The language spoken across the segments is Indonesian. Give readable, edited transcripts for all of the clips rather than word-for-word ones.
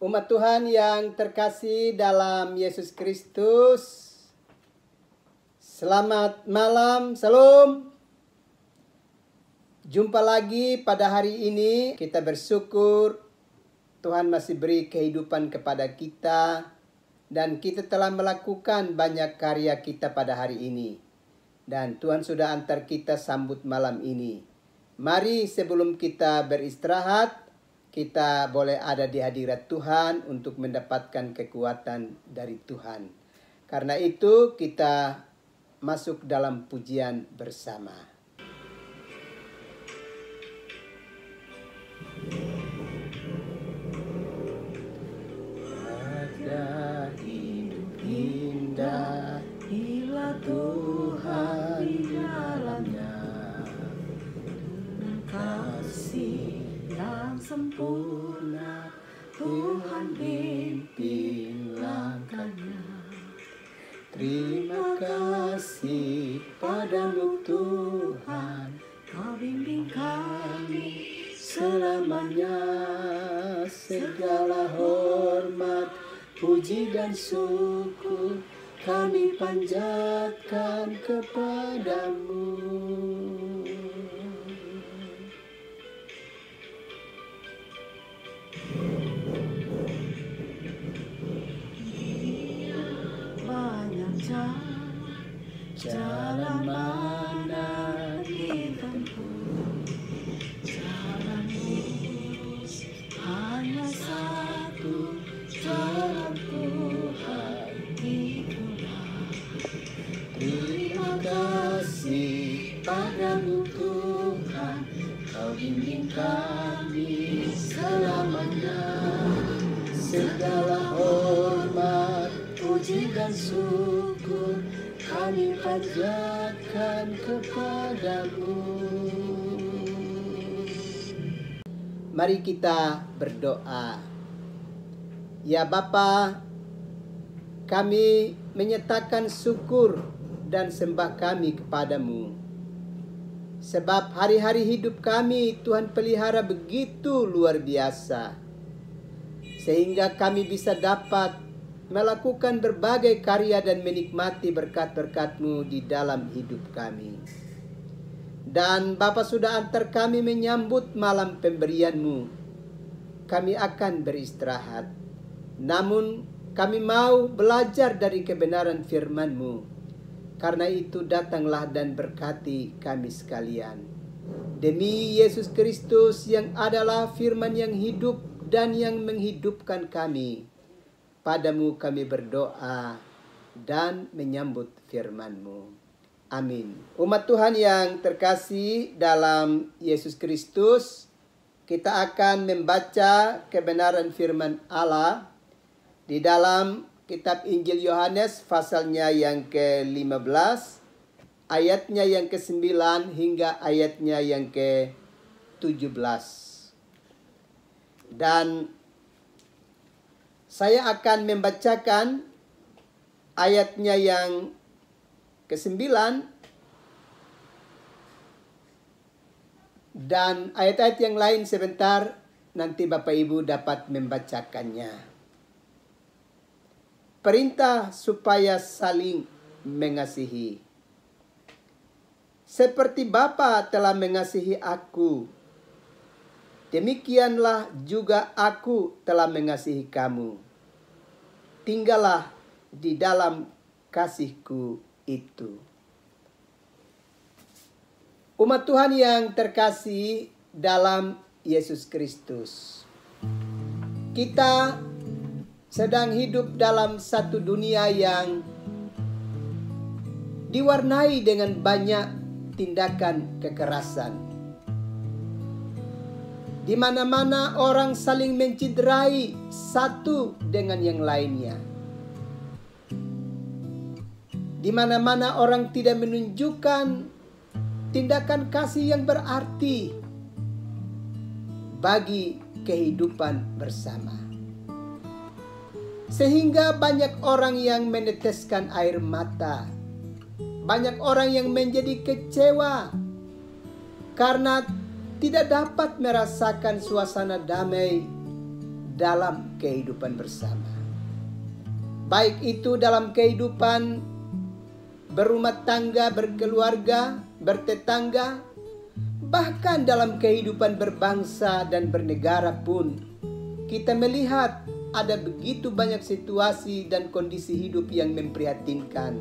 Umat Tuhan yang terkasih dalam Yesus Kristus, selamat malam, salam. Jumpa lagi pada hari ini. Kita bersyukur Tuhan masih beri kehidupan kepada kita, dan kita telah melakukan banyak karya kita pada hari ini. Dan Tuhan sudah antar kita sambut malam ini. Mari sebelum kita beristirahat, kita boleh ada di hadirat Tuhan untuk mendapatkan kekuatan dari Tuhan. Karena itu kita masuk dalam pujian bersama. Ada hidup indah, bila Tuhan di dalamnya, dengan kasih yang sempurna Tuhan pimpin langkahnya. Terima kasih padamu Tuhan, Kau bimbing kami selamanya. Segala hormat, puji dan syukur kami panjatkan kepadamu. Jalan mana ditempuh, jalan lurus hanya satu, jalan Tuhan itulah. Terima kasih padamu Tuhan, Kau bimbing kami selamanya. Segala hormat, puji dan syukur kami panjatkan kepadamu. Mari kita berdoa. Ya Bapa, kami menyatakan syukur dan sembah kami kepadamu. Sebab hari-hari hidup kami Tuhan pelihara begitu luar biasa, sehingga kami bisa dapat melakukan berbagai karya dan menikmati berkat-berkat-Mu di dalam hidup kami. Dan Bapa sudah antar kami menyambut malam pemberian-Mu. Kami akan beristirahat. Namun kami mau belajar dari kebenaran firman-Mu. Karena itu datanglah dan berkati kami sekalian. Demi Yesus Kristus yang adalah firman yang hidup dan yang menghidupkan kami. Padamu kami berdoa dan menyambut firman-Mu. Amin. Umat Tuhan yang terkasih dalam Yesus Kristus, kita akan membaca kebenaran firman Allah di dalam kitab Injil Yohanes pasalnya yang ke-15, ayatnya yang ke-9 hingga ayatnya yang ke-17. Dan saya akan membacakan ayatnya yang ke-9 dan ayat-ayat yang lain sebentar nanti Bapak Ibu dapat membacakannya. Perintah supaya saling mengasihi. Seperti Bapa telah mengasihi aku, demikianlah juga aku telah mengasihi kamu. Tinggallah di dalam kasihku itu. Umat Tuhan yang terkasih dalam Yesus Kristus, kita sedang hidup dalam satu dunia yang diwarnai dengan banyak tindakan kekerasan. Di mana-mana orang saling menciderai satu dengan yang lainnya. Di mana-mana orang tidak menunjukkan tindakan kasih yang berarti bagi kehidupan bersama. Sehingga banyak orang yang meneteskan air mata. Banyak orang yang menjadi kecewa karena tidak dapat merasakan suasana damai dalam kehidupan bersama. Baik itu dalam kehidupan berumah tangga, berkeluarga, bertetangga, bahkan dalam kehidupan berbangsa dan bernegara pun, kita melihat ada begitu banyak situasi dan kondisi hidup yang memprihatinkan.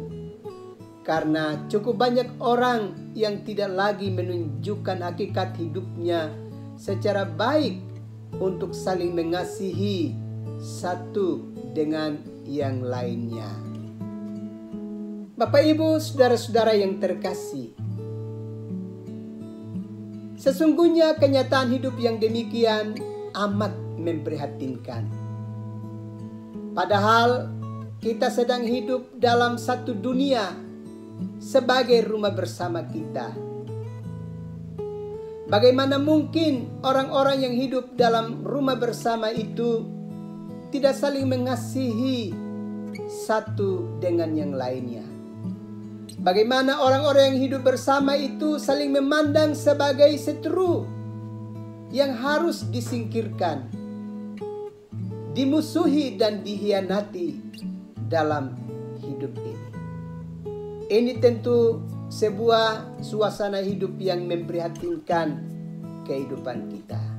Karena cukup banyak orang yang tidak lagi menunjukkan hakikat hidupnya secara baik untuk saling mengasihi satu dengan yang lainnya. Bapak, Ibu, saudara-saudara yang terkasih, sesungguhnya kenyataan hidup yang demikian amat memprihatinkan. Padahal kita sedang hidup dalam satu dunia sebagai rumah bersama kita. Bagaimana mungkin orang-orang yang hidup dalam rumah bersama itu tidak saling mengasihi satu dengan yang lainnya? Bagaimana orang-orang yang hidup bersama itu saling memandang sebagai seteru yang harus disingkirkan, dimusuhi dan dihianati dalam hidup ini? Ini tentu sebuah suasana hidup yang memprihatinkan kehidupan kita.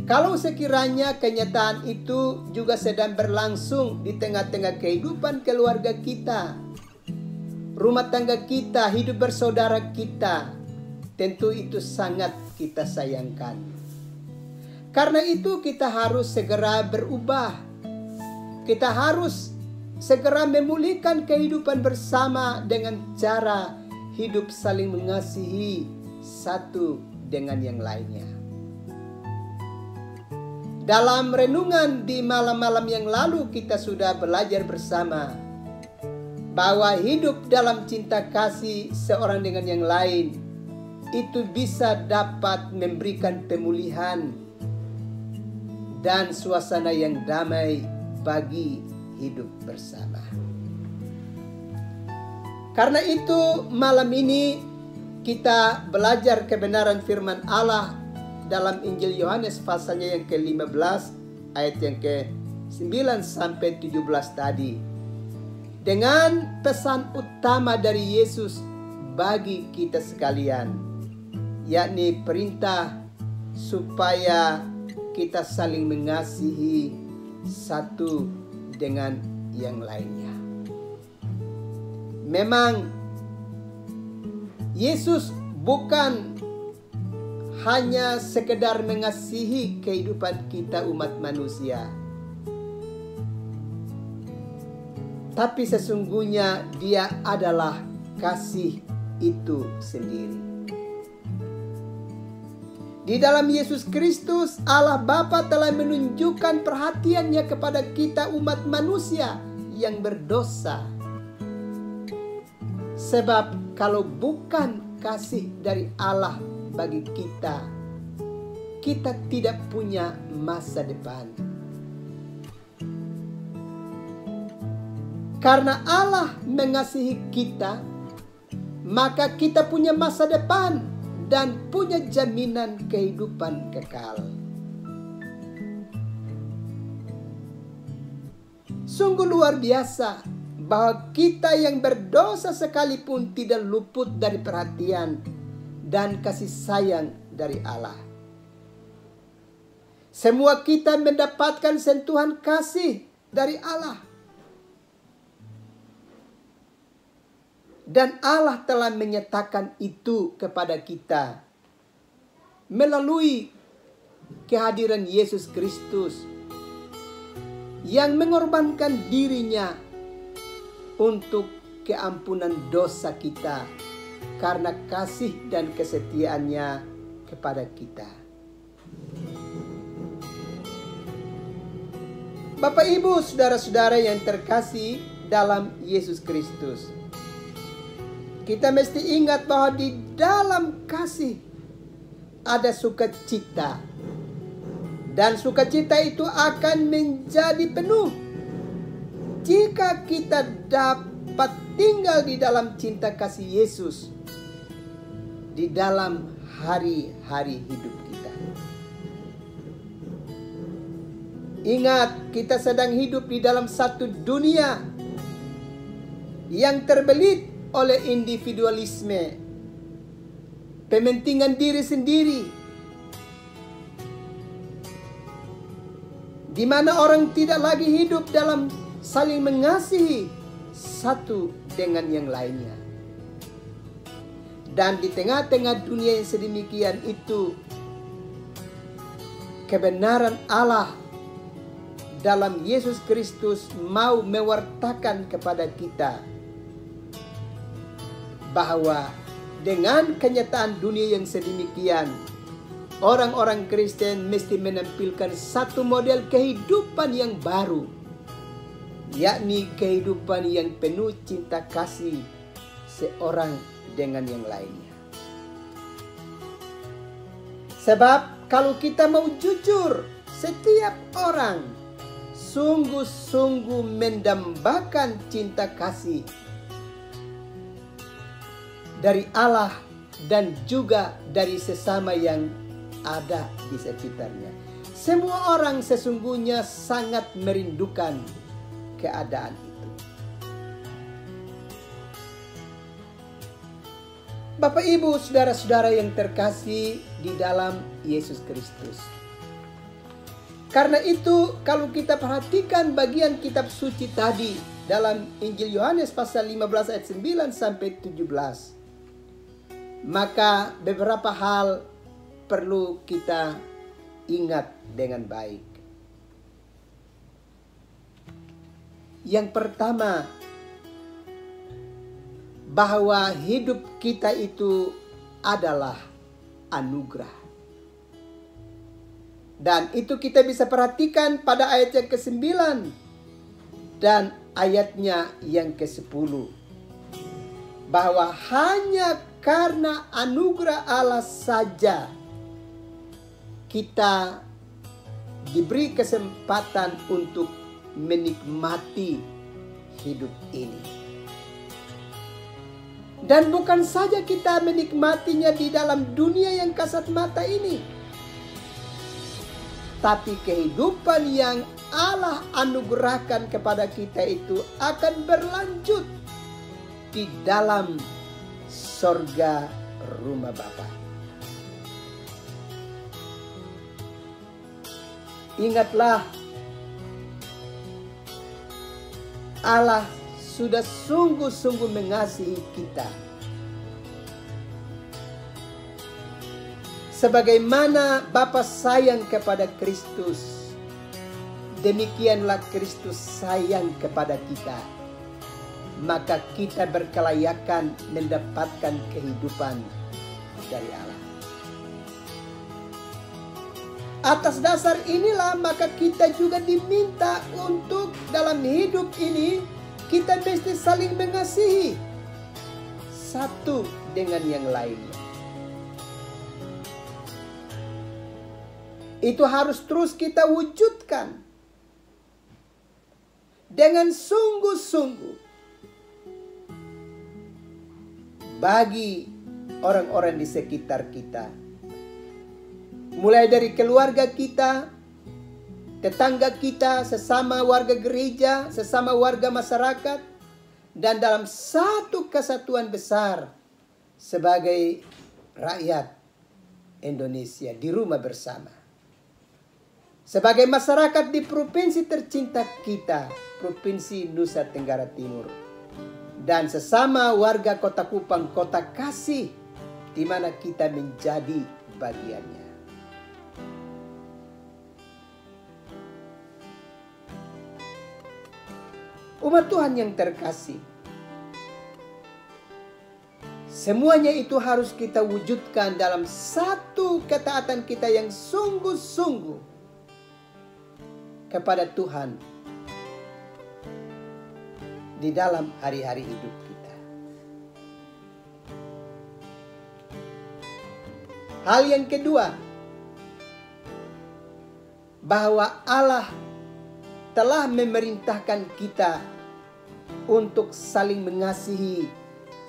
Kalau sekiranya kenyataan itu juga sedang berlangsung di tengah-tengah kehidupan keluarga kita, rumah tangga kita, hidup bersaudara kita, tentu itu sangat kita sayangkan. Karena itu kita harus segera berubah. Kita harus segera memulihkan kehidupan bersama dengan cara hidup saling mengasihi satu dengan yang lainnya. Dalam renungan di malam-malam yang lalu kita sudah belajar bersama bahwa hidup dalam cinta kasih seorang dengan yang lain itu bisa dapat memberikan pemulihan dan suasana yang damai bagi hidup bersama. Karena itu malam ini kita belajar kebenaran firman Allah dalam Injil Yohanes pasalnya yang ke-15 ayat yang ke-9 sampai 17 tadi, dengan pesan utama dari Yesus bagi kita sekalian, yakni perintah supaya kita saling mengasihi satu dengan yang lainnya. Memang Yesus bukan hanya sekedar mengasihi kehidupan kita umat manusia, tapi sesungguhnya Dia adalah kasih itu sendiri. Di dalam Yesus Kristus, Allah Bapa telah menunjukkan perhatiannya kepada kita umat manusia yang berdosa. Sebab kalau bukan kasih dari Allah bagi kita, kita tidak punya masa depan. Karena Allah mengasihi kita, maka kita punya masa depan dan punya jaminan kehidupan kekal. Sungguh luar biasa bahwa kita yang berdosa sekalipun tidak luput dari perhatian dan kasih sayang dari Allah. Semua kita mendapatkan sentuhan kasih dari Allah. Dan Allah telah menyatakan itu kepada kita melalui kehadiran Yesus Kristus yang mengorbankan dirinya untuk keampunan dosa kita karena kasih dan kesetiaannya kepada kita. Bapak, Ibu, saudara-saudara yang terkasih dalam Yesus Kristus, kita mesti ingat bahwa di dalam kasih ada sukacita. Dan sukacita itu akan menjadi penuh jika kita dapat tinggal di dalam cinta kasih Yesus di dalam hari-hari hidup kita. Ingat, kita sedang hidup di dalam satu dunia yang terbelit oleh individualisme, pementingan diri sendiri, di mana orang tidak lagi hidup dalam saling mengasihi satu dengan yang lainnya. Dan di tengah-tengah dunia yang sedemikian itu, kebenaran Allah dalam Yesus Kristus mau mewartakan kepada kita bahwa dengan kenyataan dunia yang sedemikian, orang-orang Kristen mesti menampilkan satu model kehidupan yang baru, yakni kehidupan yang penuh cinta kasih seorang dengan yang lainnya. Sebab kalau kita mau jujur, setiap orang sungguh-sungguh mendambakan cinta kasih dari Allah dan juga dari sesama yang ada di sekitarnya. Semua orang sesungguhnya sangat merindukan keadaan itu. Bapak, Ibu, saudara-saudara yang terkasih di dalam Yesus Kristus. Karena itu, kalau kita perhatikan bagian kitab suci tadi dalam Injil Yohanes pasal 15 ayat 9 sampai 17, maka beberapa hal perlu kita ingat dengan baik. Yang pertama, bahwa hidup kita itu adalah anugerah. Dan itu kita bisa perhatikan pada ayat yang ke-9 dan ayatnya yang ke-10. Bahwa hanya karena anugerah Allah saja kita diberi kesempatan untuk menikmati hidup ini. Dan bukan saja kita menikmatinya di dalam dunia yang kasat mata ini, tapi kehidupan yang Allah anugerahkan kepada kita itu akan berlanjut di dalam sorga rumah Bapa. Ingatlah, Allah sudah sungguh-sungguh mengasihi kita. Sebagaimana Bapa sayang kepada Kristus, demikianlah Kristus sayang kepada kita. Maka kita berkelayakan mendapatkan kehidupan dari Allah. Atas dasar inilah maka kita juga diminta untuk dalam hidup ini kita mesti saling mengasihi satu dengan yang lainnya. Itu harus terus kita wujudkan dengan sungguh-sungguh bagi orang-orang di sekitar kita. Mulai dari keluarga kita, tetangga kita, sesama warga gereja, sesama warga masyarakat, dan dalam satu kesatuan besar sebagai rakyat Indonesia di rumah bersama. Sebagai masyarakat di provinsi tercinta kita, Provinsi Nusa Tenggara Timur. Dan sesama warga Kota Kupang, Kota Kasih, di mana kita menjadi bagiannya. Umat Tuhan yang terkasih, semuanya itu harus kita wujudkan dalam satu ketaatan kita yang sungguh-sungguh kepada Tuhan di dalam hari-hari hidup kita. Hal yang kedua, bahwa Allah telah memerintahkan kita untuk saling mengasihi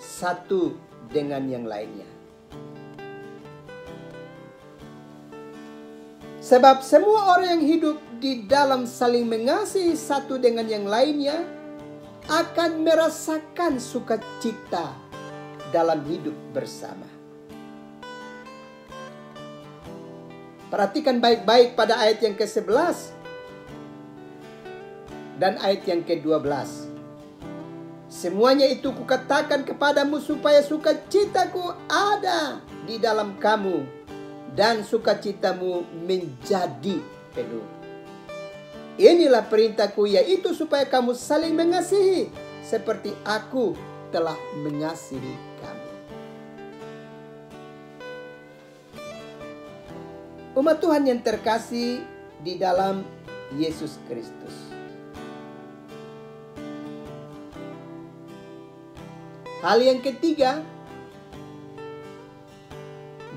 satu dengan yang lainnya. Sebab semua orang yang hidup di dalam saling mengasihi satu dengan yang lainnya akan merasakan sukacita dalam hidup bersama. Perhatikan baik-baik pada ayat yang ke-11 dan ayat yang ke-12. Semuanya itu kukatakan kepadamu supaya sukacitaku ada di dalam kamu dan sukacitamu menjadi penuh. Inilah perintahku, yaitu supaya kamu saling mengasihi seperti aku telah mengasihi kamu. Umat Tuhan yang terkasih di dalam Yesus Kristus. Hal yang ketiga,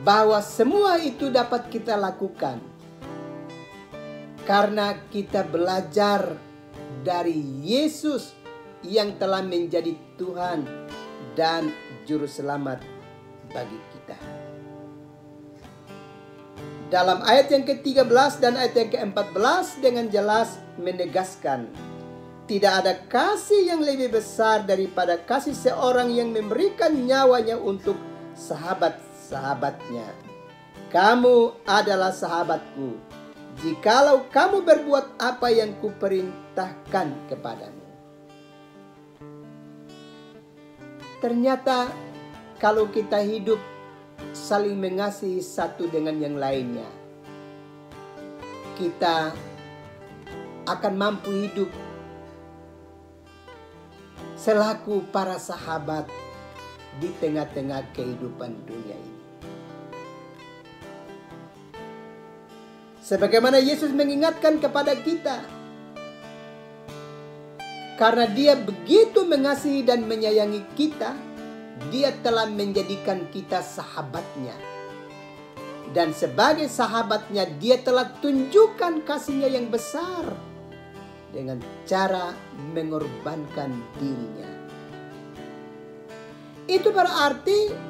bahwa semua itu dapat kita lakukan karena kita belajar dari Yesus yang telah menjadi Tuhan dan Juru Selamat bagi kita. Dalam ayat yang ke-13 dan ayat yang ke-14 dengan jelas menegaskan, tidak ada kasih yang lebih besar daripada kasih seorang yang memberikan nyawanya untuk sahabat-sahabatnya. Kamu adalah sahabatku, jikalau kamu berbuat apa yang kuperintahkan kepadamu. Ternyata kalau kita hidup saling mengasihi satu dengan yang lainnya, kita akan mampu hidup selaku para sahabat di tengah-tengah kehidupan dunia ini. Sebagaimana Yesus mengingatkan kepada kita, karena Dia begitu mengasihi dan menyayangi kita, Dia telah menjadikan kita sahabatnya. Dan sebagai sahabatnya, Dia telah tunjukkan kasih-Nya yang besar dengan cara mengorbankan dirinya. Itu berarti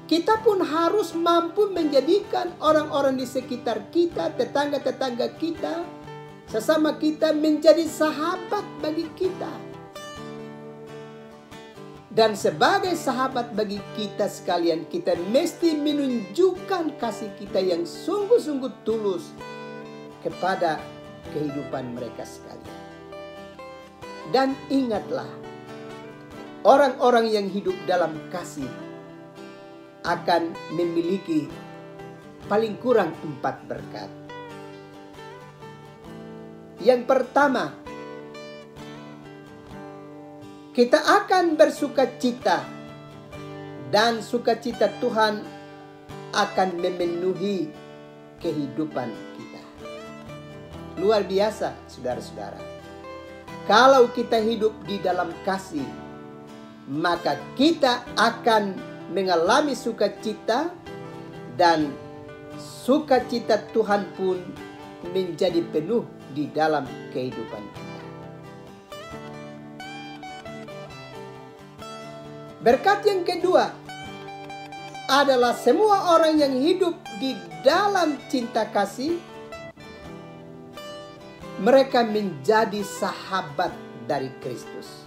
kita pun harus mampu menjadikan orang-orang di sekitar kita, tetangga-tetangga kita, sesama kita menjadi sahabat bagi kita. Dan sebagai sahabat bagi kita sekalian, kita mesti menunjukkan kasih kita yang sungguh-sungguh tulus kepada kehidupan mereka sekalian. Dan ingatlah, orang-orang yang hidup dalam kasih akan memiliki paling kurang 4 berkat. Yang pertama, kita akan bersukacita dan sukacita Tuhan akan memenuhi kehidupan kita. Luar biasa, saudara-saudara. Kalau kita hidup di dalam kasih, maka kita akan mengalami sukacita dan sukacita Tuhan pun menjadi penuh di dalam kehidupan kita. Berkat yang kedua adalah semua orang yang hidup di dalam cinta kasih, mereka menjadi sahabat dari Kristus.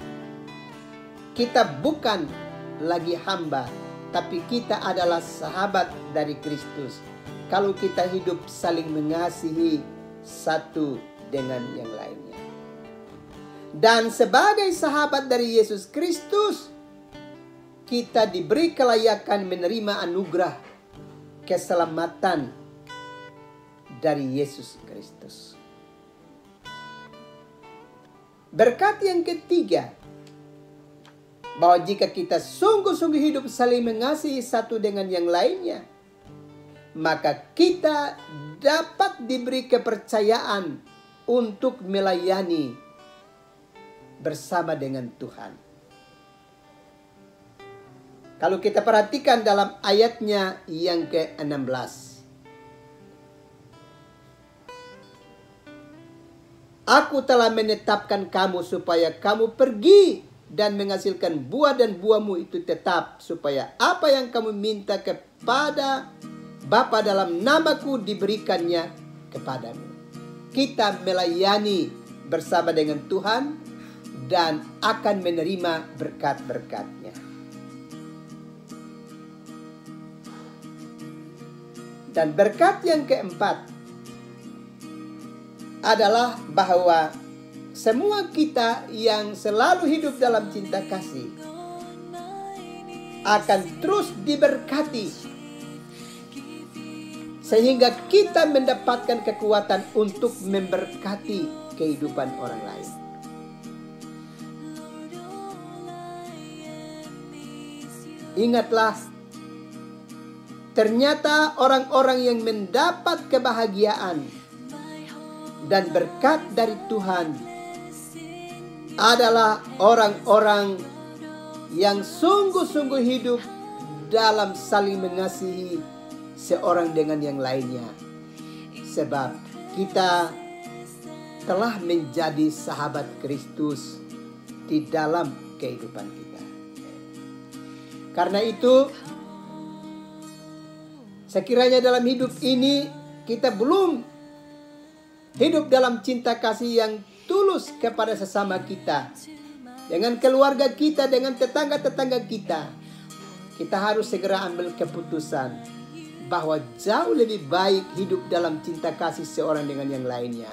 Kita bukan lagi hamba, tapi kita adalah sahabat dari Kristus. Kalau kita hidup saling mengasihi satu dengan yang lainnya. Dan sebagai sahabat dari Yesus Kristus, kita diberi kelayakan menerima anugerah keselamatan dari Yesus Kristus. Berkat yang ketiga, bahwa jika kita sungguh-sungguh hidup saling mengasihi satu dengan yang lainnya, maka kita dapat diberi kepercayaan untuk melayani bersama dengan Tuhan. Kalau kita perhatikan dalam ayatnya yang ke-16. Aku telah menetapkan kamu supaya kamu pergi dan menghasilkan buah dan buahmu itu tetap, supaya apa yang kamu minta kepada Bapa dalam namaku diberikannya kepadamu. kita melayani bersama dengan Tuhan dan akan menerima berkat-berkat-Nya. Dan berkat yang keempat adalah bahwa semua kita yang selalu hidup dalam cinta kasih akan terus diberkati, sehingga kita mendapatkan kekuatan untuk memberkati kehidupan orang lain. Ingatlah, ternyata orang-orang yang mendapat kebahagiaan dan berkat dari Tuhan adalah orang-orang yang sungguh-sungguh hidup dalam saling mengasihi seorang dengan yang lainnya. Sebab kita telah menjadi sahabat Kristus di dalam kehidupan kita. Karena itu, sekiranya dalam hidup ini kita belum hidup dalam cinta kasih yang tulus kepada sesama kita, dengan keluarga kita, dengan tetangga-tetangga kita, kita harus segera ambil keputusan bahwa jauh lebih baik hidup dalam cinta kasih seorang dengan yang lainnya.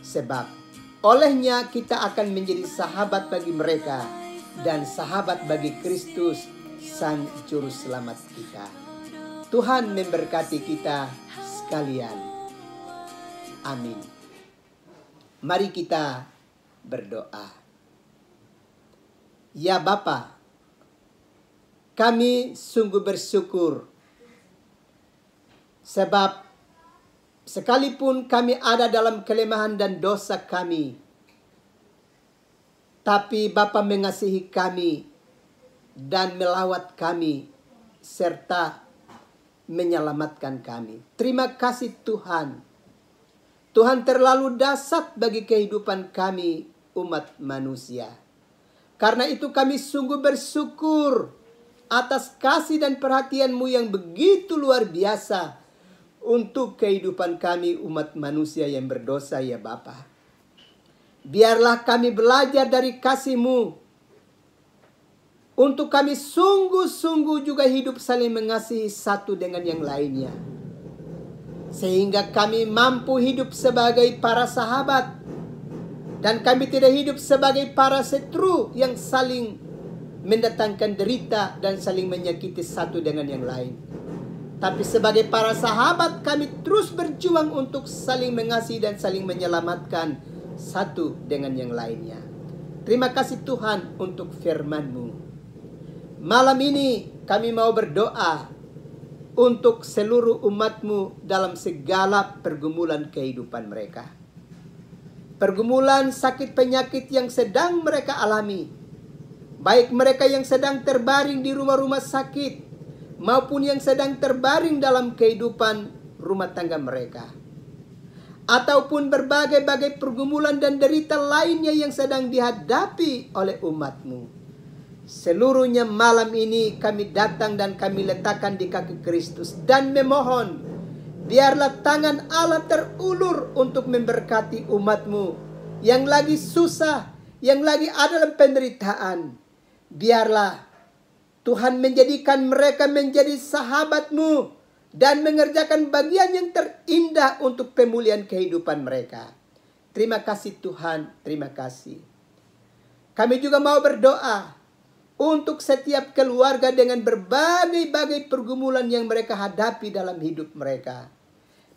Sebab olehnya kita akan menjadi sahabat bagi mereka dan sahabat bagi Kristus, Sang Juru Selamat kita. Tuhan memberkati kita sekalian. Amin. Mari kita berdoa. Ya Bapa, kami sungguh bersyukur sebab sekalipun kami ada dalam kelemahan dan dosa kami, tapi Bapa mengasihi kami dan melawat kami serta menyelamatkan kami. Terima kasih Tuhan. Tuhan terlalu dahsyat bagi kehidupan kami umat manusia. Karena itu kami sungguh bersyukur atas kasih dan perhatian-Mu yang begitu luar biasa untuk kehidupan kami umat manusia yang berdosa ya Bapa. Biarlah kami belajar dari kasih-Mu untuk kami sungguh-sungguh juga hidup saling mengasihi satu dengan yang lainnya. Sehingga kami mampu hidup sebagai para sahabat. Dan kami tidak hidup sebagai para setru yang saling mendatangkan derita dan saling menyakiti satu dengan yang lain. Tapi sebagai para sahabat kami terus berjuang untuk saling mengasihi dan saling menyelamatkan satu dengan yang lainnya. Terima kasih Tuhan untuk firman-Mu. Malam ini kami mau berdoa untuk seluruh umat-Mu dalam segala pergumulan kehidupan mereka. Pergumulan sakit penyakit yang sedang mereka alami. Baik mereka yang sedang terbaring di rumah-rumah sakit maupun yang sedang terbaring dalam kehidupan rumah tangga mereka. Ataupun berbagai-bagai pergumulan dan derita lainnya yang sedang dihadapi oleh umat-Mu. Seluruhnya malam ini kami datang dan kami letakkan di kaki Kristus dan memohon, biarlah tangan Allah terulur untuk memberkati umat-Mu yang lagi susah, yang lagi ada dalam penderitaan. Biarlah Tuhan menjadikan mereka menjadi sahabat-Mu dan mengerjakan bagian yang terindah untuk pemulihan kehidupan mereka. Terima kasih Tuhan, terima kasih. Kami juga mau berdoa untuk setiap keluarga dengan berbagai-bagai pergumulan yang mereka hadapi dalam hidup mereka.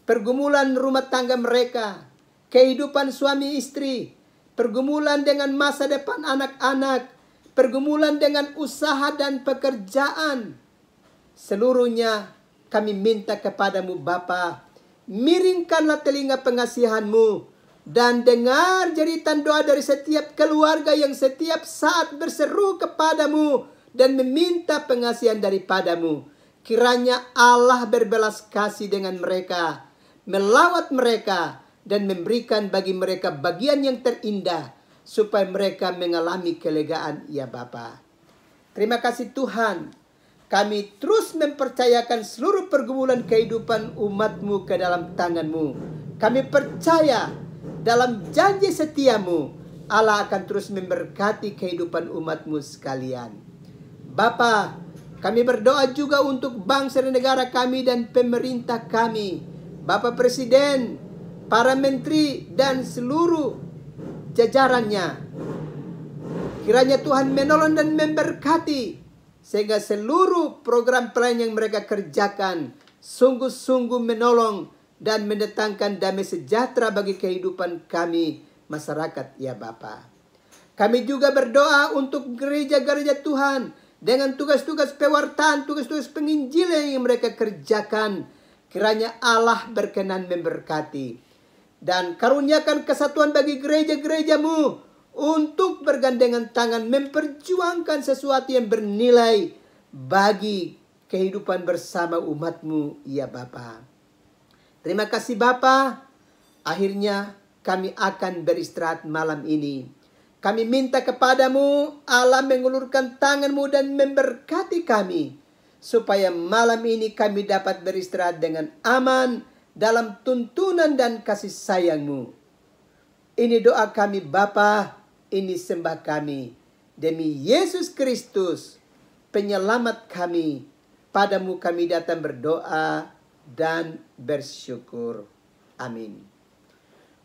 Pergumulan rumah tangga mereka, kehidupan suami istri, pergumulan dengan masa depan anak-anak, pergumulan dengan usaha dan pekerjaan. Seluruhnya kami minta kepadamu Bapa, miringkanlah telinga pengasihan-Mu dan dengar jeritan doa dari setiap keluarga yang setiap saat berseru kepadamu dan meminta pengasihan daripadamu. Kiranya Allah berbelas kasih dengan mereka, melawat mereka, dan memberikan bagi mereka bagian yang terindah, supaya mereka mengalami kelegaan ya Bapa. Terima kasih Tuhan. Kami terus mempercayakan seluruh pergumulan kehidupan umat-Mu ke dalam tangan-Mu. Kami percaya dalam janji setiamu, Allah akan terus memberkati kehidupan umatmu sekalian. Bapa, kami berdoa juga untuk bangsa dan negara kami dan pemerintah kami. Bapak Presiden, para menteri dan seluruh jajarannya. Kiranya Tuhan menolong dan memberkati, sehingga seluruh program pelayanan yang mereka kerjakan sungguh-sungguh menolong dan mendatangkan damai sejahtera bagi kehidupan kami masyarakat, ya Bapa. Kami juga berdoa untuk gereja-gereja Tuhan dengan tugas-tugas pewartaan, tugas-tugas penginjilan yang mereka kerjakan. Kiranya Allah berkenan memberkati dan karuniakan kesatuan bagi gereja-gerejamu untuk bergandengan tangan memperjuangkan sesuatu yang bernilai bagi kehidupan bersama umatmu, ya Bapa. Terima kasih Bapa. Akhirnya kami akan beristirahat malam ini. Kami minta kepadamu, Allah, mengulurkan tanganmu dan memberkati kami, supaya malam ini kami dapat beristirahat dengan aman dalam tuntunan dan kasih sayangmu. Ini doa kami Bapa, ini sembah kami. Demi Yesus Kristus, penyelamat kami, padamu kami datang berdoa dan bersyukur. Amin.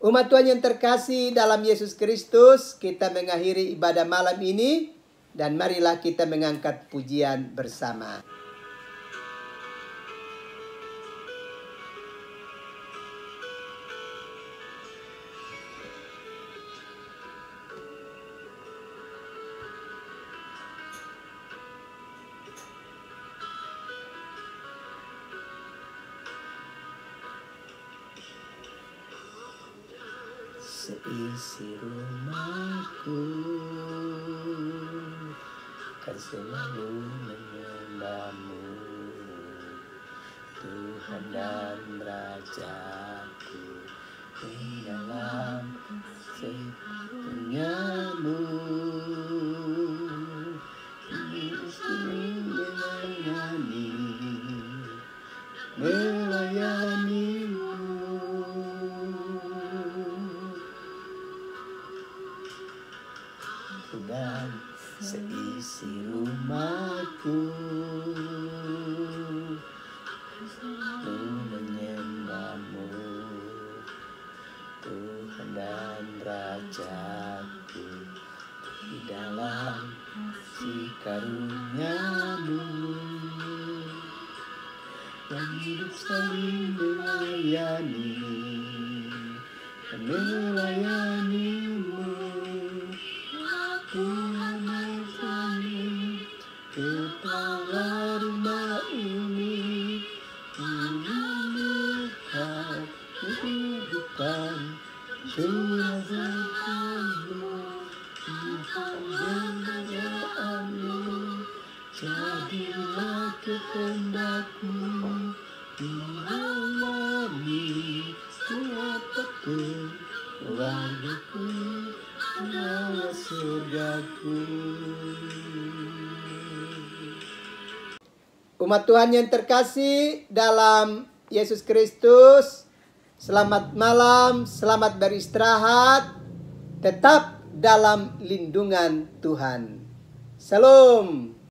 Umat Tuhan yang terkasih dalam Yesus Kristus, kita mengakhiri ibadah malam ini dan marilah kita mengangkat pujian bersama. Seisi rumahku kan selalu menyembahmu, Tuhan dan Rajaku, di dalam sepenuhnya-Mu. Menyanyi, melayanimu. Dan seisi rumahku menyembahmu, Tuhan dan Rajaku, di dalam si karunia-Mu yang hidup saling melayani dan melayanimu. Tuhan kami, kepala rumah ini, menunjukkan kehidupan surgamu, Tuhan kemuliaan-Mu, jadilah kehendak-Mu di alami, kuatkan keluargaku, Allah surgaku. Umat Tuhan yang terkasih dalam Yesus Kristus, selamat malam, selamat beristirahat, tetap dalam lindungan Tuhan. Salam.